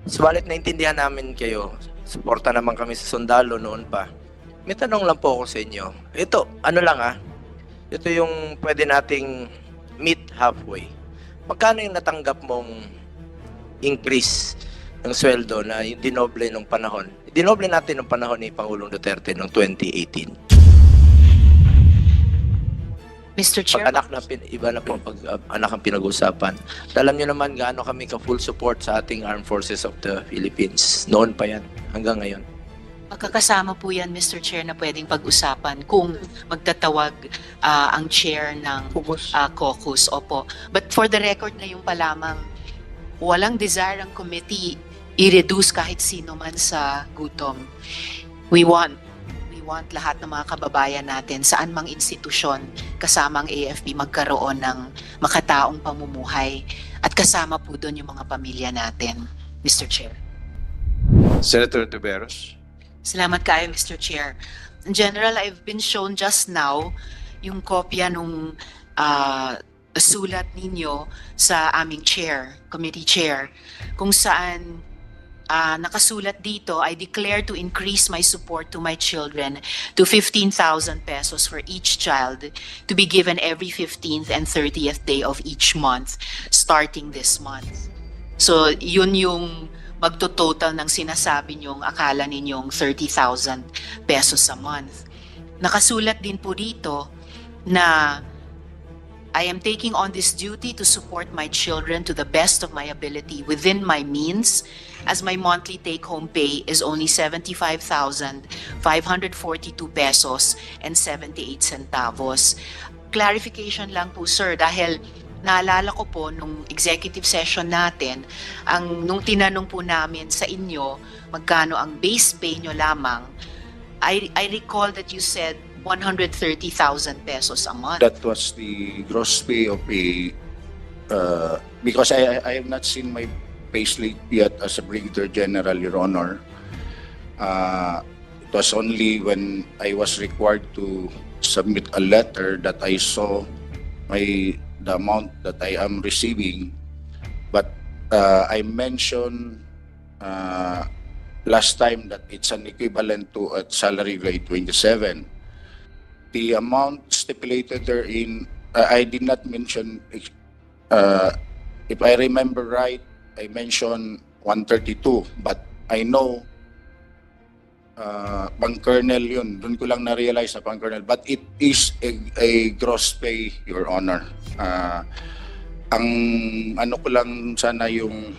Subalit naintindihan namin kayo. Suporta naman kami sa sundalo noon pa. May tanong lang po ako sa inyo. Ito, ano lang ito yung pwede nating meet halfway. Magkano yung natanggap mong increase ng sweldo na yung dinoble nung panahon? Dinoble natin nung panahon ni Pangulong Duterte noong 2018. Mr. Chair, Pag anak na iba na po pag anak ang pinag-usapan. Alam niyo naman gaano kami ka full support sa ating Armed Forces of the Philippines. Noon pa yan hanggang ngayon. magkakasama po yan, Mr. Chair, na pwedeng pag-usapan kung magtatawag ang chair ng caucus. Opo. But for the record na yung pa lamang, walang desire ang committee i-reduce kahit sino man sa gutom. We want lahat ng mga kababayan natin, saan mang institusyon, kasama ang AFP, magkaroon ng makataong pamumuhay. At kasama po doon yung mga pamilya natin, Mr. Chair. Senator Tiveros. Salamat kayo, Mr. Chair. In general, I've been shown just now yung kopya nung sulat ninyo sa aming chair, committee chair, kung saan nakasulat dito, I declare to increase my support to my children to 15,000 pesos for each child to be given every 15th and 30th day of each month starting this month. So yun yung magto-total ng sinasabi nyong akala ninyong 30,000 pesos a month. Nakasulat din po dito na I am taking on this duty to support my children to the best of my ability within my means, as my monthly take-home pay is only 75,542 pesos and 78 centavos. Clarification lang po, sir, dahil naalala ko po nung executive session natin, nung tinanong po namin sa inyo magkano ang base pay nyo lamang, I recall that you said 130,000 pesos a month. That was the gross pay of because I have not seen my payslip yet as a Brigadier General, Your Honor. It was only when I was required to submit a letter that I saw the amount that I am receiving. But I mentioned last time that it's an equivalent to a salary grade 27. The amount stipulated therein, I did not mention, if I remember right, I mentioned 132, but I know pang-kernel yun. Doon ko lang na-realize na pang-kernel. But it is a gross pay, Your Honor. Ang ano ko lang sana yung,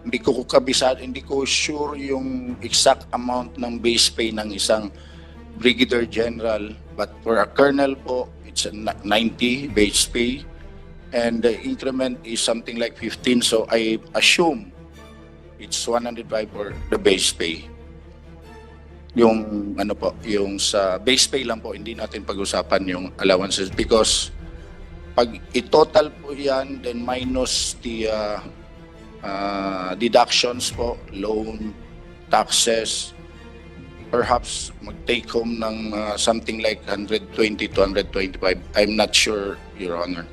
hindi ko kabisado, hindi ko sure yung exact amount ng base pay ng isang Brigadier General, but for a colonel po, it's a 90 base pay, and the increment is something like 15, so I assume it's 105 for the base pay. Yung ano po, yung sa base pay lang po, hindi natin pag-usapan yung allowances because pag i-total po yan, then minus the deductions po, loan, taxes, perhaps mag-take home ng something like 120 to 125. I'm not sure, Your Honor.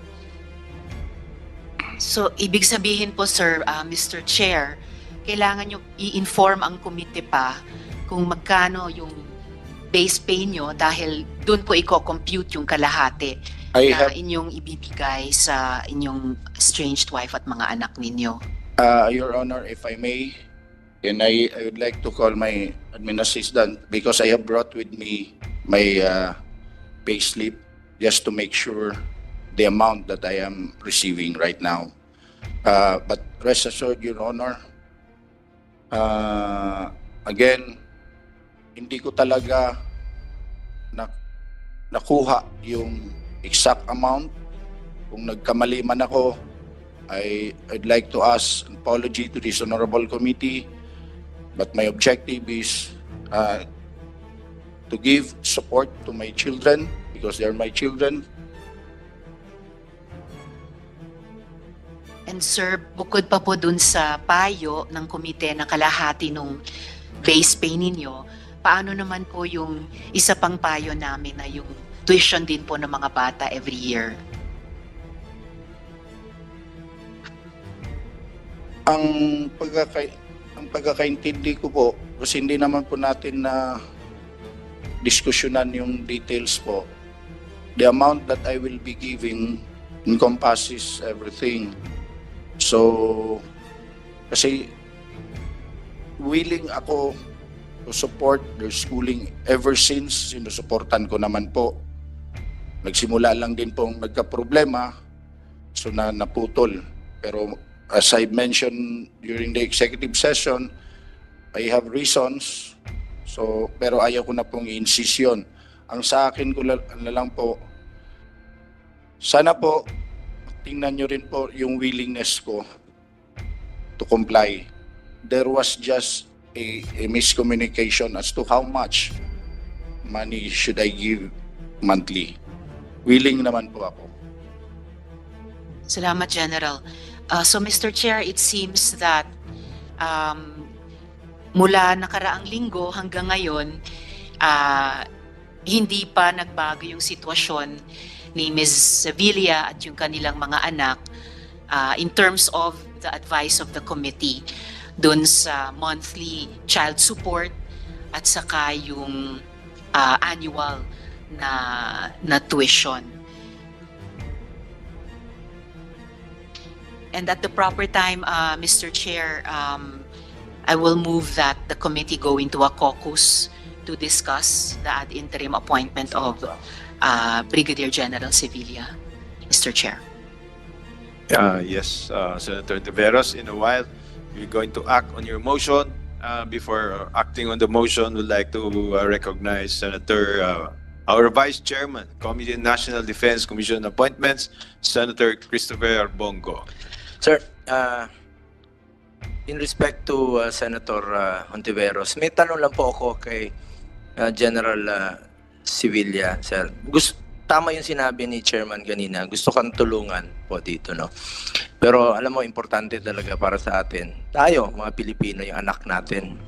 So, ibig sabihin po, sir, Mr. Chair, kailangan nyo i-inform ang komite pa kung magkano yung base pay nyo dahil doon po i-compute yung kalahati na inyong ibibigay sa inyong estranged wife at mga anak ninyo. Your Honor, if I may, and I would like to call my admin assistant because I have brought with me my pay slip just to make sure the amount that I am receiving right now. But rest assured, Your Honor, again, hindi ko talaga nakuha yung exact amount. Kung nagkamali man ako, I'd like to ask an apology to this honorable committee. But my objective is to give support to my children because they are my children. And sir, bukod pa po dun sa payo ng komite na kalahati nung base pay ninyo, paano naman po yung isa pang payo namin na yung tuition din po ng mga bata every year? Ang ang pagkakaintindi ko po, kasi hindi naman po natin na diskusyonan yung details po. The amount that I will be giving encompasses everything. So, kasi willing ako to support their schooling ever since sinusuportan ko naman po. Nagsimula lang din pong nagka-problema, so naputol. Pero as I mentioned during the executive session, I have reasons. So, pero ayaw ko na pong i-insist yun. Ang sa akin ko na lang po, sana po, tingnan nyo rin po yung willingness ko to comply. There was just a miscommunication as to how much money should I give monthly. Willing naman po ako. Salamat, General. So, Mr. Chair, it seems that mula nakaraang linggo hanggang ngayon, hindi pa nagbago yung sitwasyon ni Ms. Sevilla at yung kanilang mga anak in terms of the advice of the committee dun sa monthly child support at saka yung annual na tuition. And at the proper time, Mr. Chair, I will move that the committee go into a caucus to discuss the ad interim appointment of Brigadier General Sevilla. Mr. Chair. Yes, Senator Tiveros, in a while, we're going to act on your motion. Before acting on the motion, we'd like to recognize Senator, our Vice Chairman, Committee on National Defense Commission Appointments, Senator Christopher Bongo. Sir, in respect to Senator Hontiveros, may tanong lang po ako kay General Sevilla, sir. Tama yung sinabi ni Chairman kanina, gusto kang tulungan po dito, no? Pero alam mo, importante talaga para sa atin. Tayo, mga Pilipino, yung anak natin.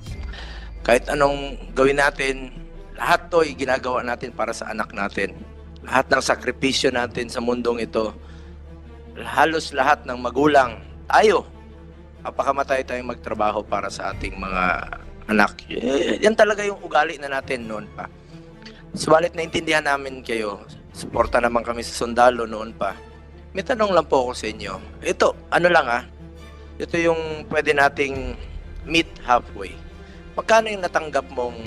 Kahit anong gawin natin, lahat to ay ginagawa natin para sa anak natin. Lahat ng sakripisyo natin sa mundong ito, halos lahat ng magulang, tayo, kapakamatay tayong magtrabaho para sa ating mga anak. Yan talaga yung ugali na natin noon pa. Subalit naintindihan namin kayo, suporta naman kami sa sundalo noon pa. May tanong lang po ako sa inyo. Ito, ano lang ito yung pwede nating meet halfway. Magkano yung natanggap mong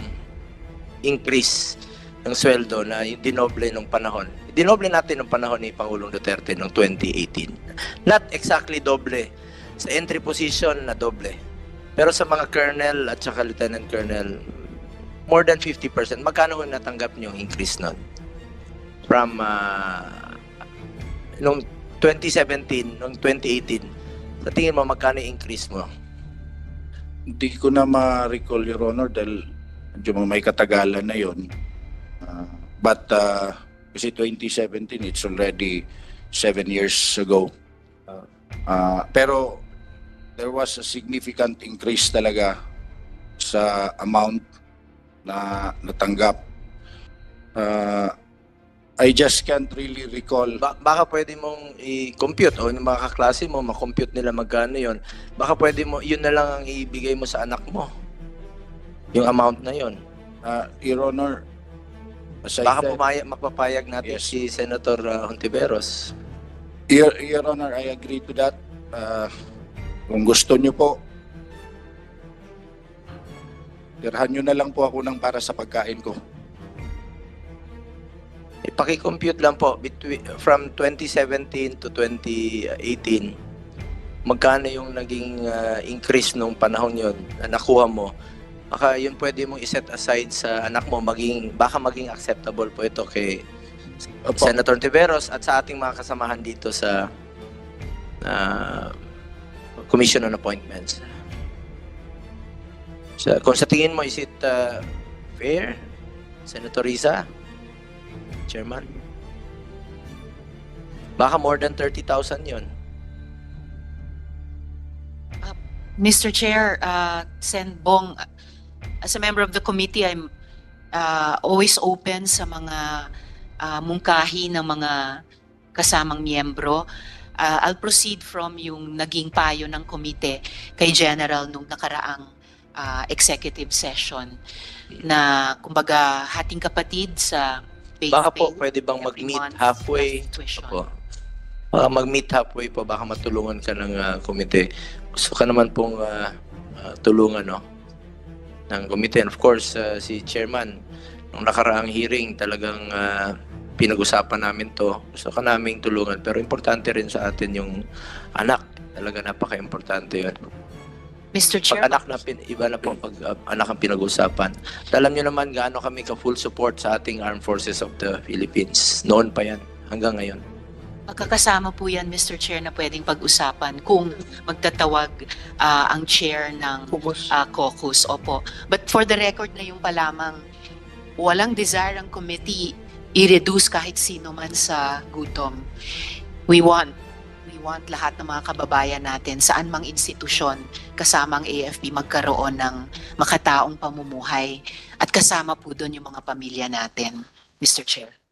increase ng sweldo na dinoble nung panahon? Dinoble natin nung panahon ni Pangulong Duterte noong 2018. Not exactly doble. Sa entry position na doble. Pero sa mga colonel at saka lieutenant colonel, more than 50%. Magkano yung natanggap nyo increase nun? From nung 2017, nung 2018, sa tingin mo magkano yung increase mo? Hindi ko na ma-recall, Your Honor, dahil medyo may katagalan na yon. But kasi 2017, it's already 7 years ago. Pero there was a significant increase talaga sa amount na natanggap. I just can't really recall. Baka pwede mong i-compute o yung mga kaklase mo, ma-compute nila magkano yon. Baka pwede mo, yun na lang ang ibigay mo sa anak mo. Yung amount na yon. Your Honor, as I Baka said, mapapayag natin Yes. si Senator Hontiveros. Your Honor, I agree to that. Kung gusto nyo po, tirahan nyo na lang po ako ng para sa pagkain ko. Ipaki-compute lang po from 2017 to 2018. Magkano yung naging increase nung panahon yon na nakuha mo? Baka yun pwede mong iset aside sa anak mo, baka maging acceptable po ito kay Opo. Senator Tiveros at sa ating mga kasamahan dito sa Commission on Appointments. So, kung sa tingin mo, is it fair, Senator Risa? Chairman? Baka more than 30,000 yun. Mr. Chair, Sen Bong, as a member of the committee, I'm always open sa mga mungkahi ng mga kasamang miyembro. I'll proceed from yung naging payo ng komite kay General nung nakaraang executive session na kumbaga hating kapatid sa base Baka po pay pwede bang every mag-meet month halfway? plus tuition. Opo. Baka mag-meet halfway po, baka matulungan ka ng komite. Gusto ka naman pong tulungan, no? Ng komite. And of course, si Chairman, nung nakaraang hearing, talagang pinag-usapan namin to. Gusto ka naming tulungan. Pero importante rin sa atin yung anak. Talaga napaka-importante yun. Mr. Pag Chair, anak na, iba na po pag anak ang pinag-usapan. Alam nyo naman gaano kami ka-full support sa ating Armed Forces of the Philippines. Noon pa yan, hanggang ngayon. magkakasama po yan, Mr. Chair, na pwedeng pag-usapan kung magtatawag ang chair ng caucus. Opo. But for the record na yung pa lamang, walang desire ang committee i-reduce kahit sino man sa gutom. We want lahat ng mga kababayan natin saan mang institusyon kasama ang AFP magkaroon ng makataong pamumuhay at kasama po doon yung mga pamilya natin, Mr. Chair.